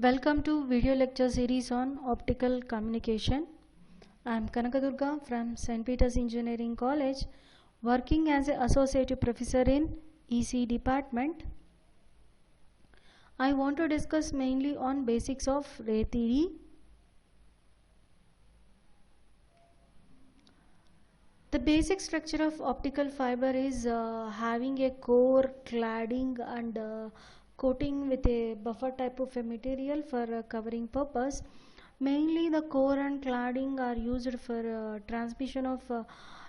Welcome to video lecture series on optical communication. I am Kanakadurga from St. Peter's Engineering College, working as an associate professor in EC department. I want to discuss mainly on basics of ray theory. The basic structure of optical fiber is having a core, cladding and coating with a buffer type of a material for covering purpose. Mainly the core and cladding are used for transmission of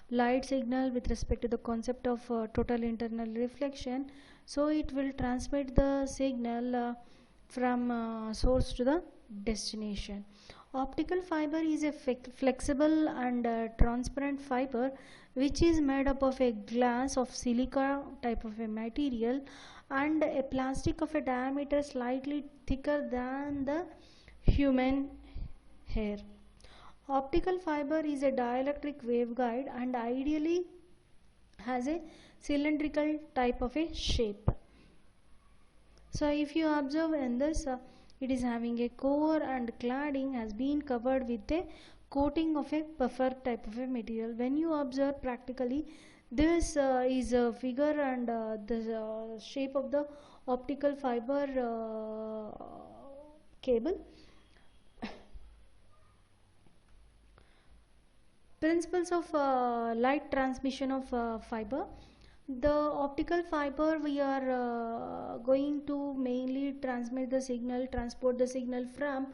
light signal with respect to the concept of total internal reflection. So it will transmit the signal from source to the destination. Optical fiber is a flexible and transparent fiber which is made up of a glass of silica type of a material and a plastic of a diameter slightly thicker than the human hair. Optical fiber is a dielectric waveguide and ideally has a cylindrical type of a shape. So if you observe in this, it is having a core and cladding has been covered with a coating of a buffer type of a material. When you observe practically, this is a figure and the shape of the optical fiber cable. Principles of light transmission of fiber. The optical fiber we are going to mainly transmit the signal, transport the signal from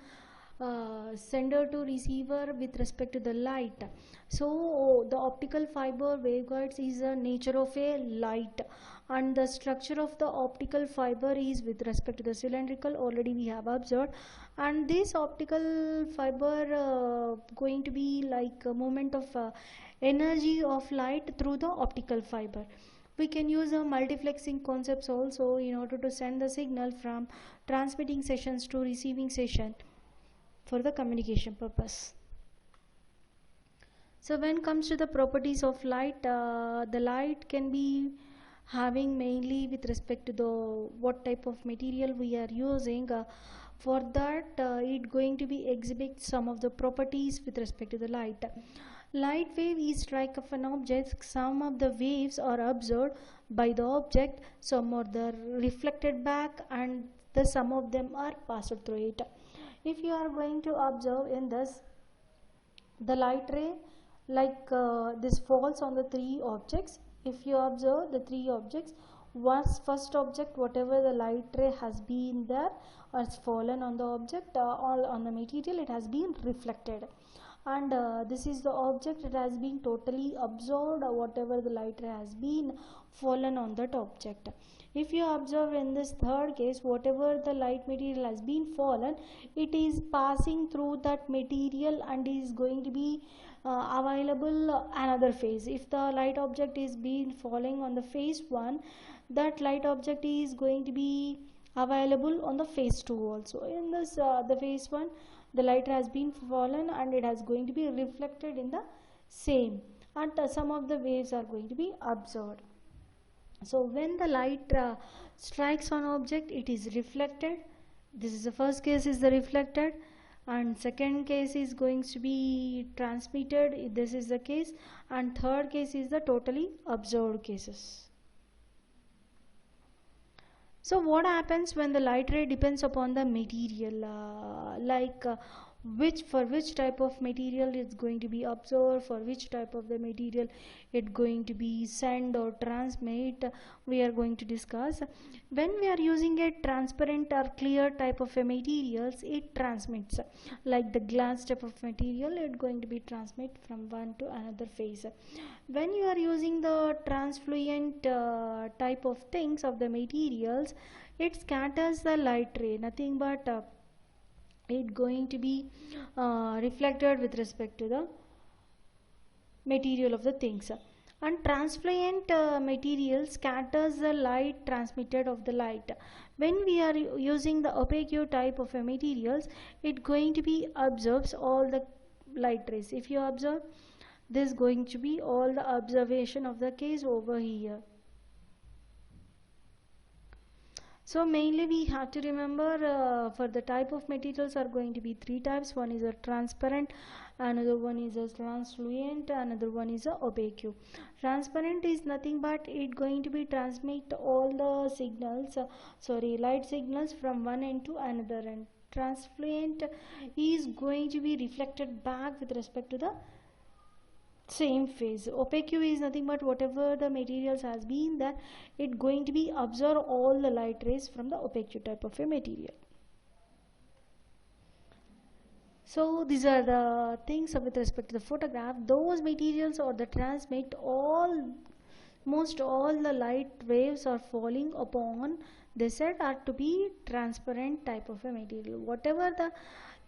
sender to receiver with respect to the light. So the optical fiber waveguides is a nature of a light, and the structure of the optical fiber is with respect to the cylindrical, already we have observed, and this optical fiber going to be like a movement of energy of light through the optical fiber. We can use multiplexing concepts also in order to send the signal from transmitting sessions to receiving session for the communication purpose. So when comes to the properties of light, the light can be having mainly with respect to the what type of material we are using. For that it going to be exhibit some of the properties with respect to the light. Light wave is strike of an object. Some of the waves are observed by the object, some are the reflected back, and the some of them are passed through it. If you are going to observe in this, the light ray like this falls on the three objects. If you observe the three objects, first object, whatever the light ray has been there has fallen on the object, all on the material, it has been reflected, and this is the object, it has been totally absorbed whatever the light ray has been fallen on that object. If you observe in this third case, whatever the light material has been fallen, it is passing through that material and is going to be available another phase. If the light object is being falling on the phase 1, that light object is going to be available on the phase 2 also. In this the phase 1, the light has been fallen and it has going to be reflected in the same, and some of the waves are going to be observed. So when the light strikes on object, it is reflected. This is the first case, is the reflected, and second case is going to be transmitted, this is the case, and third case is the totally observed cases. So what happens when the light ray depends upon the material, for which type of material it's going to be observed, for which type of the material it going to be send or transmit, we are going to discuss. When we are using a transparent or clear type of a materials, it transmits, like the glass type of material, it going to be transmit from one to another phase. When you are using the transfluent type of things of the materials, it scatters the light ray, nothing but it going to be reflected with respect to the material of the things, and transfluent material scatters the light transmitted of the light. When we are using the opaque type of materials, it going to be absorbs all the light rays. If you observe, this going to be all the observation of the case over here. So mainly we have to remember for the type of materials are going to be three types. One is a transparent, another one is a translucent, another one is a opaque. Transparent is nothing but it going to be transmit all the signals, light signals from one end to another end. Translucent is going to be reflected back with respect to the same phase. Opaque is nothing but whatever the materials has been there, it going to be absorb all the light rays from the opaque type of a material. So these are the things with respect to the photograph. Those materials or the transmit most all the light waves are falling upon, they said, are to be transparent type of a material. Whatever the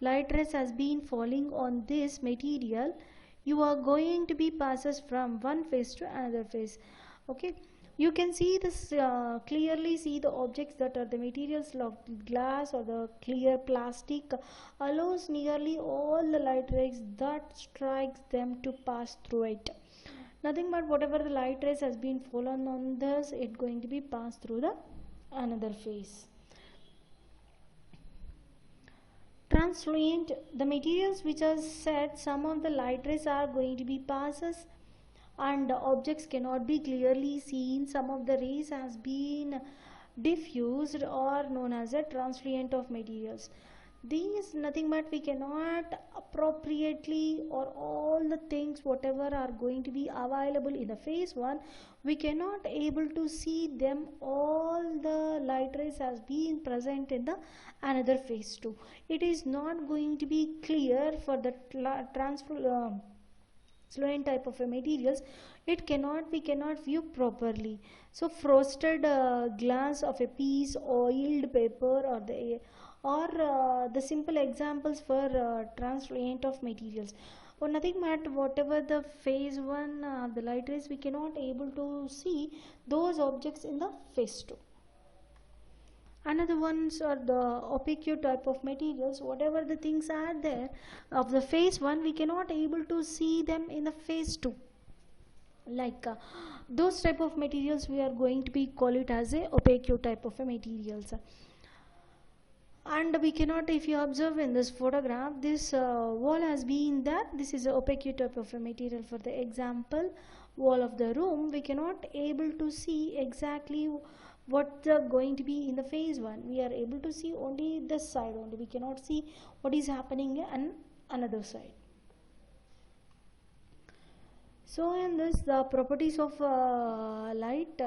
light rays has been falling on this material, you are going to be passes from one phase to another phase. Okay, you can see this clearly see the objects that are the materials of glass or the clear plastic allows nearly all the light rays that strikes them to pass through it. Nothing but whatever the light rays has been fallen on this, it going to be passed through the another phase. Translucent, the materials which are said some of the light rays are going to be passes and objects cannot be clearly seen. Some of the rays has been diffused or known as a translucent of materials. These nothing but we cannot appropriately or all the things whatever are going to be available in the phase 1, we cannot able to see them. All the light rays has been present in the another phase 2. It is not going to be clear for the translucent type of a materials, it cannot we cannot view properly. So frosted glass of a piece, oiled paper or the simple examples for translucent of materials or nothing but whatever the phase 1 the light rays we cannot able to see those objects in the phase 2. Another ones are the opaque type of materials, whatever the things are there of the phase 1 we cannot able to see them in the phase 2, like those type of materials we are going to be call it as a opaque type of a materials. And we cannot, if you observe in this photograph, this wall has been there, this is a opaque type of a material. For the example wall of the room, we cannot able to see exactly what going to be in the phase 1, we are able to see only this side only, we cannot see what is happening on another side. So in this the properties of light,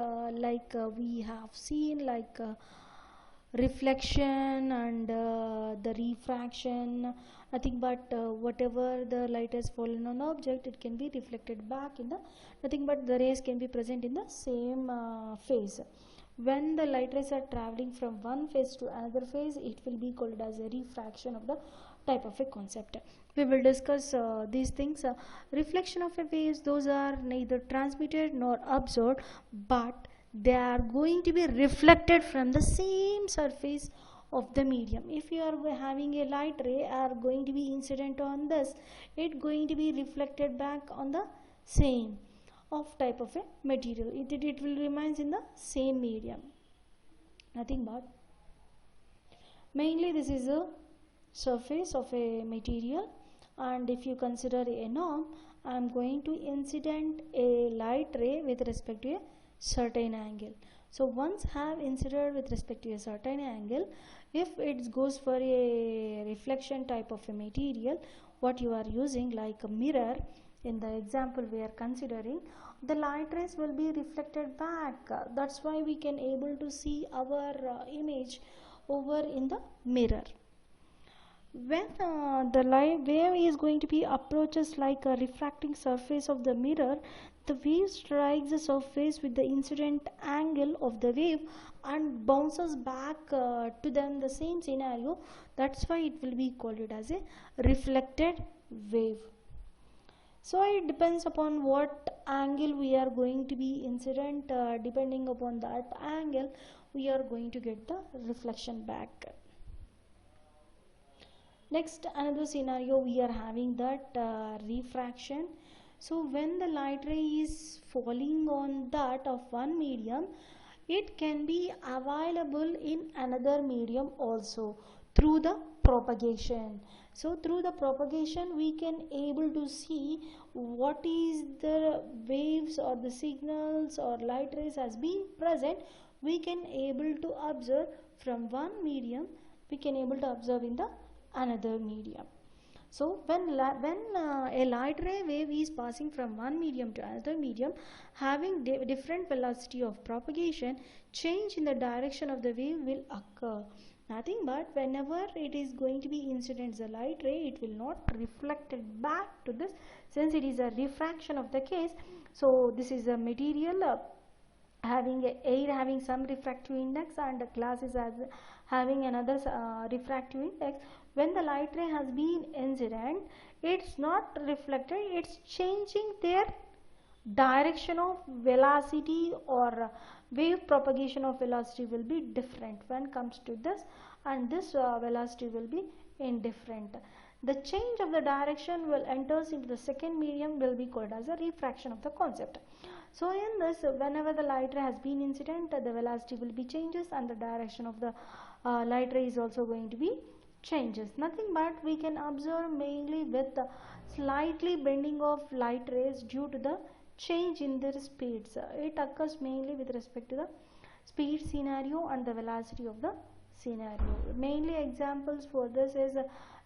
we have seen like reflection and the refraction, nothing but whatever the light has fallen on the object, it can be reflected back in the nothing but the rays can be present in the same phase. When the light rays are traveling from one phase to another phase, it will be called as a refraction of the type of a concept. We will discuss these things. Reflection of a waves, those are neither transmitted nor absorbed, but they are going to be reflected from the same surface of the medium. If you are having a light ray are going to be incident on this, it going to be reflected back on the same of type of a material, it will remains in the same medium, nothing but mainly this is a surface of a material. And if you consider a norm, I am going to incident a light ray with respect to a certain angle. So once have incident with respect to a certain angle, if it goes for a reflection type of a material, what you are using like a mirror in the example we are considering, the light rays will be reflected back. That's why we can able to see our image over in the mirror. When the light wave is going to be approaches like a refracting surface of the mirror, the wave strikes the surface with the incident angle of the wave and bounces back to them the same scenario. That's why it will be called it as a reflected wave. So it depends upon what angle we are going to be incident, depending upon that angle we are going to get the reflection back. Next, another scenario we are having that refraction. So when the light ray is falling on that of one medium, it can be available in another medium also through the propagation. So through the propagation we can able to see what is the waves or the signals or light rays has been present. We can able to observe from one medium, we can able to observe in the another medium. So when a light ray wave is passing from one medium to another medium, having different velocity of propagation, change in the direction of the wave will occur. Nothing but whenever it is going to be incident the light ray, it will not reflect it back to this, since it is a refraction of the case. So this is a material having air having some refractive index and glass is as having another refractive index. When the light ray has been incident, it's not reflected, it's changing their direction of velocity or wave propagation of velocity will be different when comes to this, and this velocity will be indifferent. The change of the direction will enters into the second medium will be called as a refraction of the concept. So in this, whenever the light ray has been incident, the velocity will be changes and the direction of the light ray is also going to be changes. Nothing but we can observe mainly with the slightly bending of light rays due to the change in their speeds. It occurs mainly with respect to the speed scenario and the velocity of the scenario. Mainly examples for this is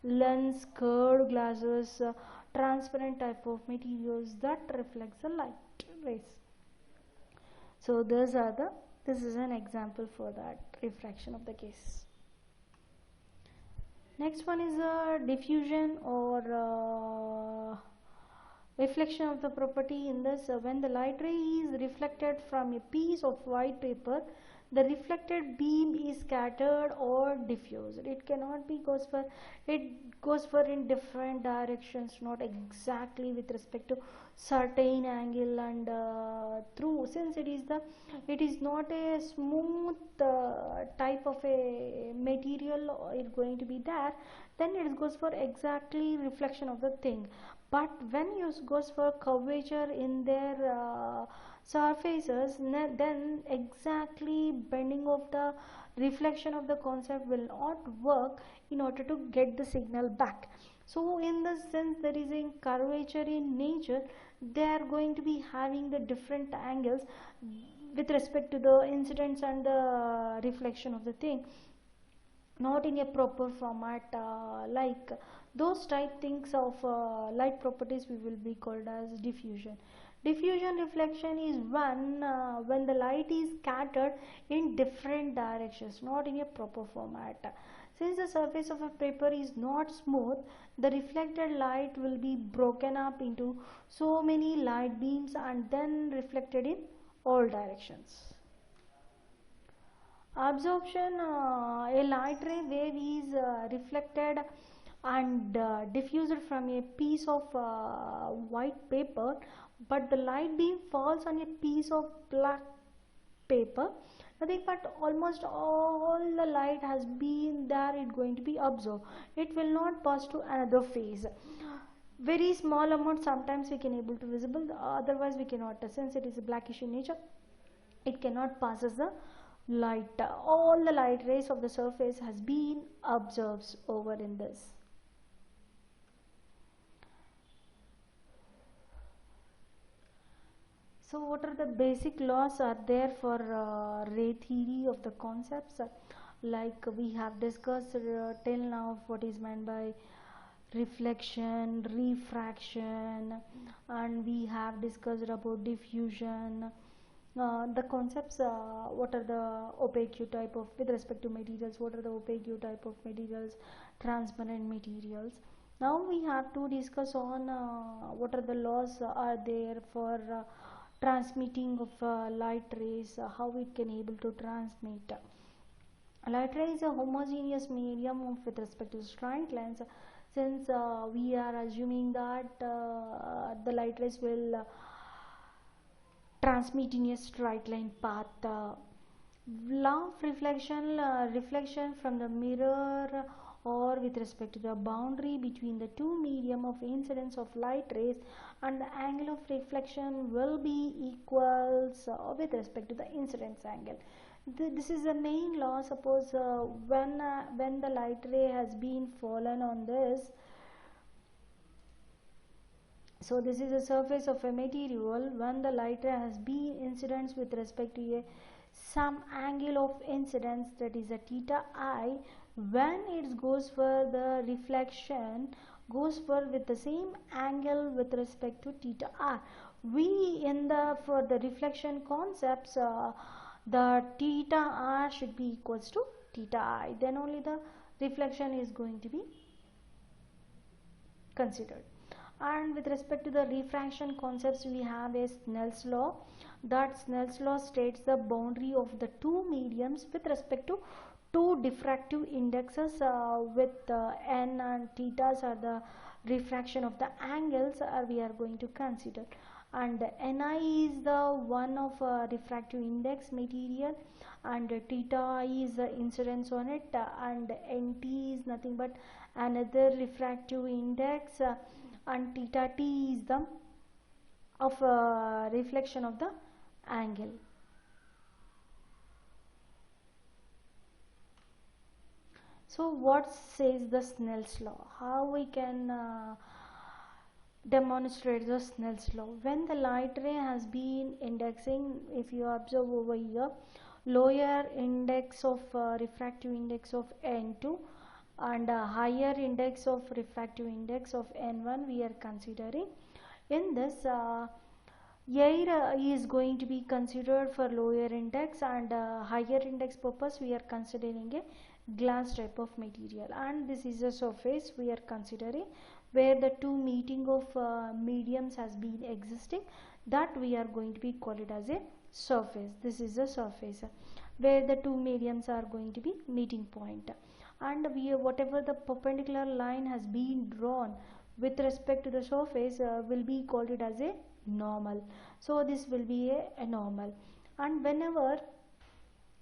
lens, curved glasses, transparent type of materials that reflects the light rays. So this is an example for that refraction of the case. Next one is diffusion or reflection of the property. In this, when the light ray is reflected from a piece of white paper, the reflected beam is scattered or diffused. It cannot be goes for in different directions, not exactly with respect to certain angle and through, since it is not a smooth type of a material is going to be there, then it goes for exactly reflection of the thing. But when you goes for curvature in their surfaces, then exactly bending of the reflection of the concept will not work in order to get the signal back. So in the sense there is a curvature in nature, they are going to be having the different angles with respect to the incidence and the reflection of the thing, not in a proper format, like those type things of light properties we will be called as diffusion. Diffusion reflection is when the light is scattered in different directions, not in a proper format. Since the surface of a paper is not smooth, the reflected light will be broken up into so many light beams and then reflected in all directions. Absorption, a light ray wave is reflected and diffused from a piece of white paper, but the light beam falls on a piece of black paper. Nothing but almost all the light has been there, it going to be absorbed, it will not pass to another phase. Very small amount sometimes we can able to visible, otherwise we cannot, since it is a blackish in nature, it cannot pass as the light. All the light rays of the surface has been observed over in this. So what are the basic laws are there for ray theory of the concepts? Like we have discussed till now what is meant by reflection, refraction, and we have discussed about diffusion. The concepts, what are the opaque type of, with respect to materials, what are the opaque type of materials, transparent materials. Now we have to discuss on what are the laws are there for transmitting of light rays, how it can able to transmit. Light ray is a homogeneous medium with respect to straight lines, since we are assuming that the light rays will transmit in a straight line path. Law of reflection, reflection from the mirror or with respect to the boundary between the two medium of incidence of light rays, and the angle of reflection will be equals with respect to the incidence angle. This is the main law. Suppose when the light ray has been fallen on this, so this is the surface of a material. When the light ray has been incidence with respect to a some angle of incidence, that is a theta I, when it goes for the reflection goes for with the same angle with respect to theta r. We in the for the reflection concepts, the theta r should be equals to theta I, then only the reflection is going to be considered. And with respect to the refraction concepts, we have a Snell's law. That Snell's law states the boundary of the two mediums with respect to two diffractive indexes with n and thetas are the refraction of the angles we are going to consider, and ni is the one of refractive index material, and theta is the incidence on it, and nt is nothing but another refractive index, and theta t is the of reflection of the angle. So what says the Snell's law? How we can demonstrate the Snell's law? When the light ray has been indexing, if you observe over here, lower index of refractive index of n2 and higher index of refractive index of n1 we are considering. In this air is going to be considered for lower index, and higher index purpose we are considering a glass type of material, and this is a surface we are considering where the two meeting of mediums has been existing, that we are going to be call it as a surface. This is a surface where the two mediums are going to be meeting point, and we whatever the perpendicular line has been drawn with respect to the surface will be called it as a normal. So this will be a normal, and whenever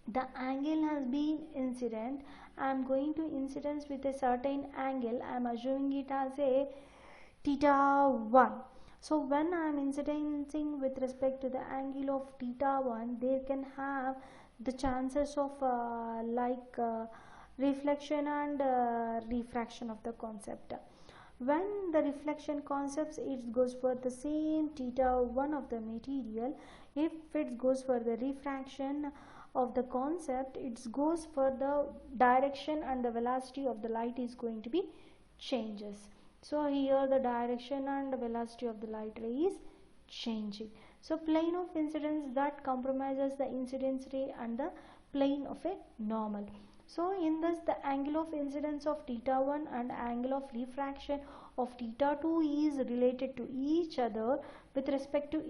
the angle has been incident, I am going to incidence with a certain angle. I am assuming it as a theta 1. So when I am incidencing with respect to the angle of theta 1, they can have the chances of reflection and refraction of the concept. When the reflection concepts, it goes for the same theta 1 of the material. If it goes for the refraction of the concept, it goes for the direction and the velocity of the light is going to be changes. So here the direction and the velocity of the light ray is changing. So plane of incidence that compromises the incidence ray and the plane of a normal. So in this, the angle of incidence of theta 1 and angle of refraction of theta 2 is related to each other with respect to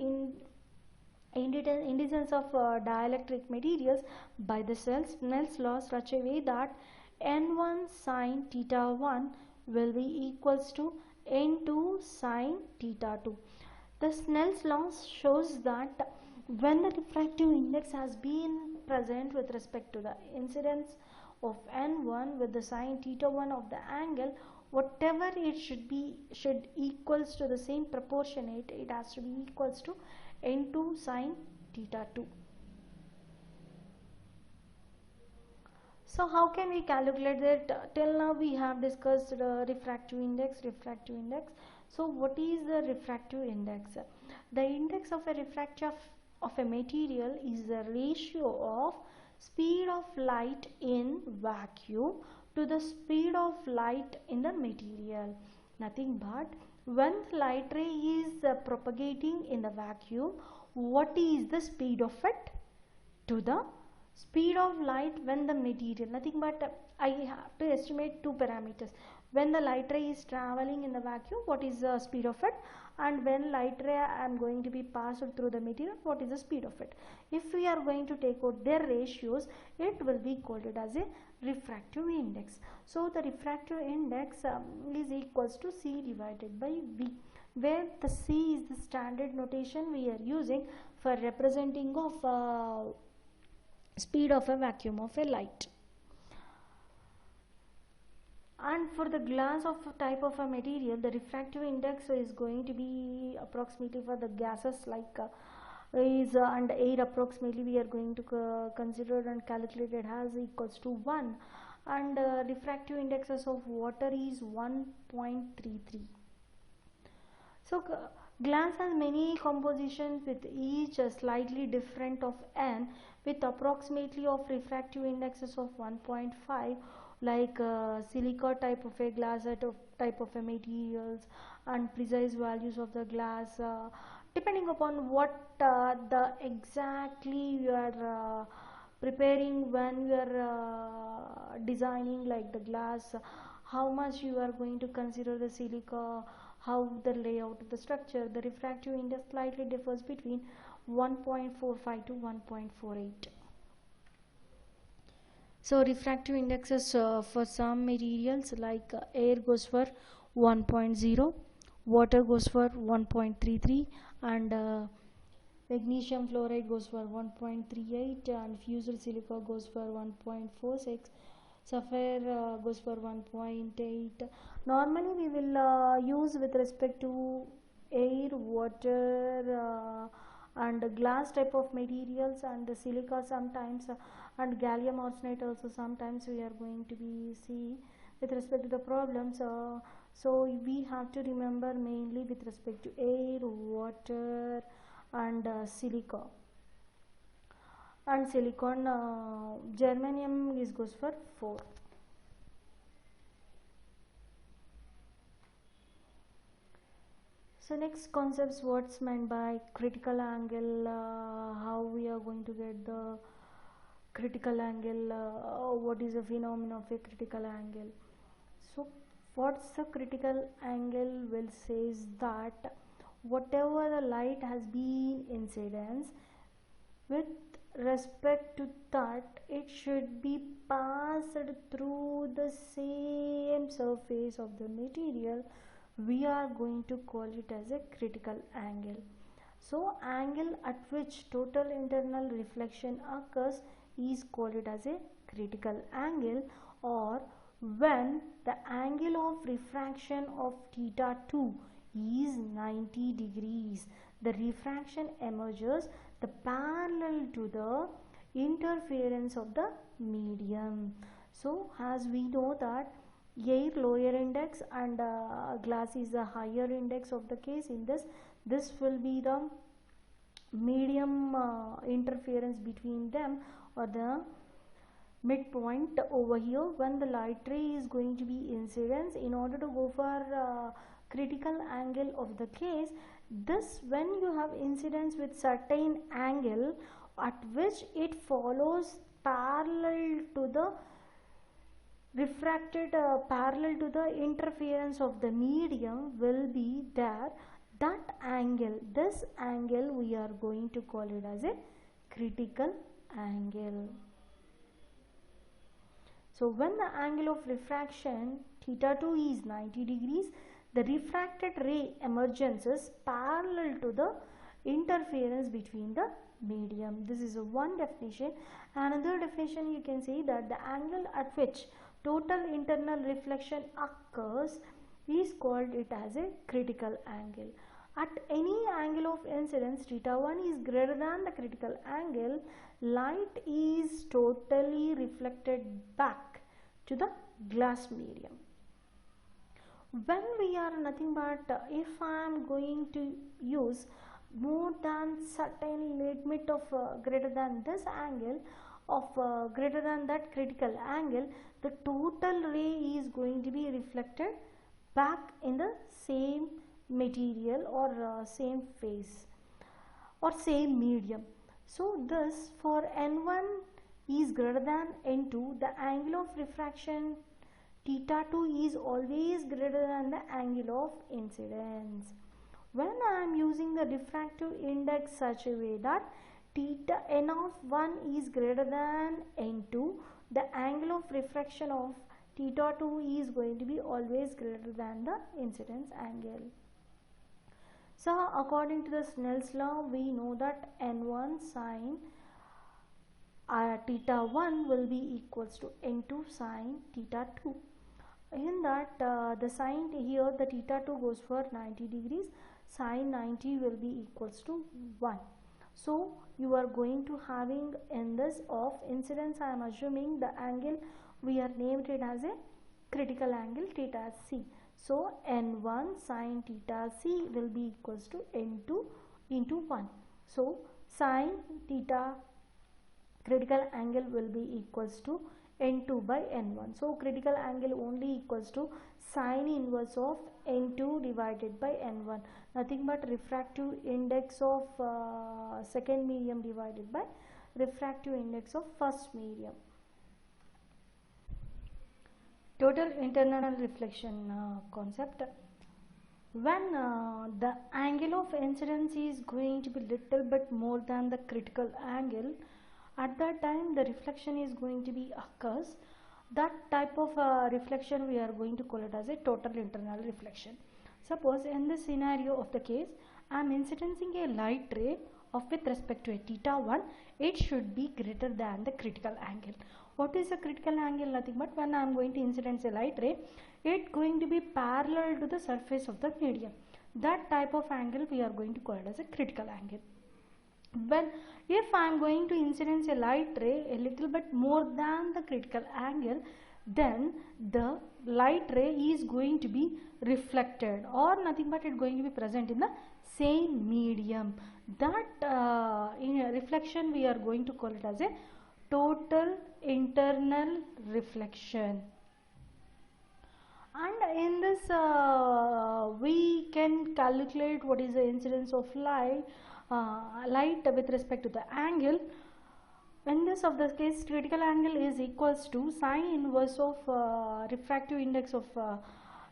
indices of dielectric materials by the Snell's law, such a way that n1 sine theta 1 will be equals to n2 sine theta 2. The Snell's law shows that when the refractive index has been present with respect to the incidence of n1 with the sine theta 1 of the angle, whatever it should equals to the same proportionate, it has to be equals to n2 sine theta 2. So how can we calculate that? Till now we have discussed refractive index. So what is the refractive index? The index of a refraction of a material is the ratio of speed of light in vacuum to the speed of light in the material. Nothing but when the light ray is propagating in the vacuum, what is the speed of it to the speed of light when the material, nothing but I have to estimate two parameters. When the light ray is traveling in the vacuum, what is the speed of it, and when light ray I am going to be passed through the material, what is the speed of it. If we are going to take out their ratios, it will be called it as a refractive index. So the refractive index is equals to C divided by V, where the C is the standard notation we are using for representing of speed of a vacuum of a light. And for the glass of type of a material, the refractive index is going to be approximately for the gases like and air, approximately we are going to consider and calculate it as equals to 1, and refractive indexes of water is 1.33. So glass has many compositions with each slightly different of n, with approximately of refractive indexes of 1.5, like silica type of a glass type of a materials, and precise values of the glass depending upon what the exactly you are preparing when you are designing like the glass, how much you are going to consider the silica, how the layout of the structure. The refractive index slightly differs between 1.45 to 1.48. So refractive indexes for some materials like air goes for 1.0, water goes for 1.33, and magnesium fluoride goes for 1.38, and fusel silica goes for 1.46, sapphire goes for 1.8. Normally we will use with respect to air, water, and glass type of materials, and the silica sometimes, and gallium arsenide also sometimes we are going to be see with respect to the problems. So we have to remember mainly with respect to air, water, and silica. And silicon, germanium is goes for 4. So next concepts, what's meant by critical angle, how we are going to get the critical angle, what is the phenomenon of a critical angle. So what's the critical angle will says that whatever the light has been incidence, with respect to that it should be passed through the same surface of the material, we are going to call it as a critical angle. So angle at which total internal reflection occurs is called it as a critical angle, or when the angle of refraction of theta 2 is 90 degrees, the refraction emerges the parallel to the interference of the medium. So as we know that air lower index and glass is a higher index of the case, in this will be the medium interference between them, or the midpoint over here when the light ray is going to be incidence. In order to go for critical angle of the case, this when you have incidence with certain angle at which it follows parallel to the refracted parallel to the interference of the medium will be there, that angle, this angle we are going to call it as a critical angle. So when the angle of refraction theta 2 is 90 degrees, the refracted ray emergence is parallel to the interference between the medium. This is one definition. Another definition, you can say that the angle at which total internal reflection occurs is called it as a critical angle. At any angle of incidence theta 1 is greater than the critical angle, light is totally reflected back to the glass medium. When we are nothing but if I am going to use more than certain limit of greater than this angle of greater than that critical angle, the total ray is going to be reflected back in the same material or same phase or same medium. So this for n1 is greater than n2, the angle of refraction theta 2 is always greater than the angle of incidence. When I am using the refractive index such a way that theta n of 1 is greater than n2, the angle of refraction of theta 2 is going to be always greater than the incidence angle. So according to the Snell's law, we know that n1 sine theta 1 will be equals to n2 sine theta 2. in that the sine here, the theta 2 goes for 90 degrees, sine 90 will be equals to 1. So you are going to having in this of incidence, I am assuming the angle we are named it as a critical angle theta c. So n1 sine theta c will be equals to n2 into 1. So sine theta critical angle will be equals to n2 by n1. So critical angle only equals to sine inverse of n2 divided by n1, nothing but refractive index of second medium divided by refractive index of first medium. Total internal reflection concept. When the angle of incidence is going to be little bit more than the critical angle, at that time the reflection is going to be occurs. That type of reflection we are going to call it as a total internal reflection. Suppose in this scenario of the case, I am incidencing a light ray of with respect to a theta 1, it should be greater than the critical angle. What is a critical angle? Nothing but when I am going to incidence a light ray, it going to be parallel to the surface of the medium. That type of angle we are going to call it as a critical angle. When if I am going to incidence a light ray a little bit more than the critical angle, then the light ray is going to be reflected, or nothing but it going to be present in the same medium. That in a reflection we are going to call it as a total internal reflection. And in this we can calculate what is the incidence of light with respect to the angle. In this of the case, critical angle is equals to sine inverse of refractive index of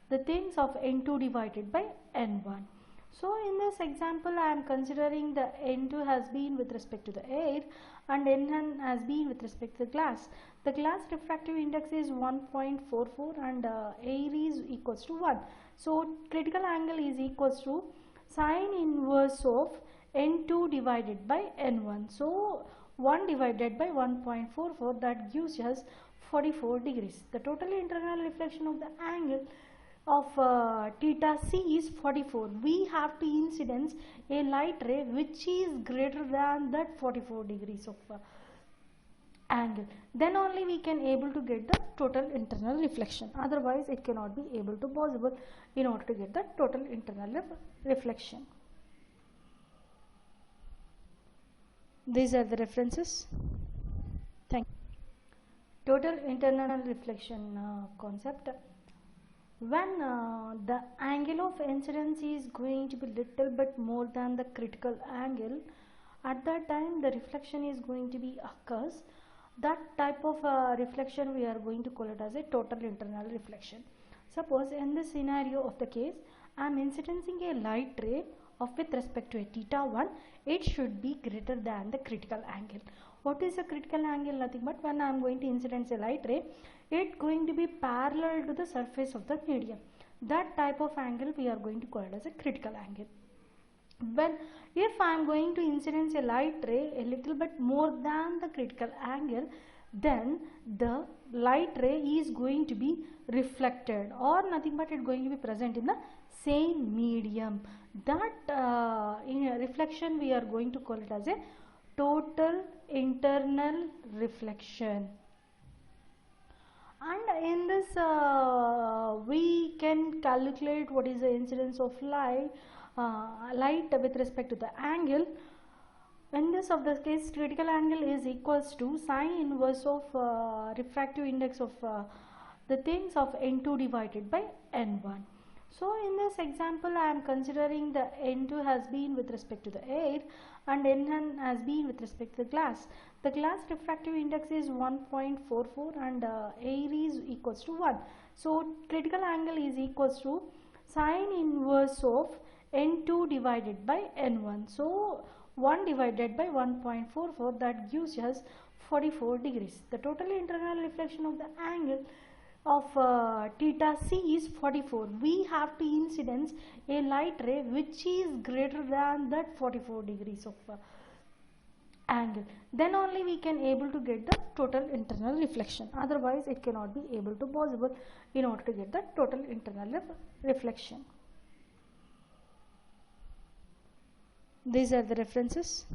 the things of n2 divided by n1. So in this example, I am considering the n2 has been with respect to the air and n1 has been with respect to the glass. The glass refractive index is 1.44 and air is equals to 1. So critical angle is equals to sine inverse of n2 divided by n1. So 1 divided by 1.44, that gives us 44 degrees. The total internal reflection of the angle of theta c is 44. We have to incidence a light ray which is greater than that 44 degrees of angle. Then only we can able to get the total internal reflection. Otherwise it cannot be able to possible in order to get the total internal reflection. These are the references. Thank you. Total internal reflection concept. When the angle of incidence is going to be little bit more than the critical angle, at that time the reflection is going to be occurs. That type of reflection we are going to call it as a total internal reflection. Suppose in this scenario of the case, I am incidencing a light ray of with respect to a theta 1, it should be greater than the critical angle. What is a critical angle? Nothing but when I am going to incidence a light ray, it going to be parallel to the surface of the medium. That type of angle we are going to call it as a critical angle. When if I am going to incidence a light ray a little bit more than the critical angle, then the light ray is going to be reflected, or nothing but it going to be present in the same medium. That in a reflection we are going to call it as a total internal reflection. And in this we can calculate what is the incidence of light with respect to the angle. In this of the case, critical angle is equals to sine inverse of refractive index of the things of n2 divided by n1. So in this example, I am considering the n2 has been with respect to the air and n1 has been with respect to the glass. The glass refractive index is 1.44 and air is equals to 1. So critical angle is equals to sine inverse of n2 divided by n1. So 1 divided by 1.44, that gives us 44 degrees. The total internal reflection of the angle of theta c is 44. We have to incidence a light ray which is greater than that 44 degrees of angle. angle, then only we can able to get the total internal reflection. Otherwise it cannot be able to possible in order to get the total internal reflection. These are the references.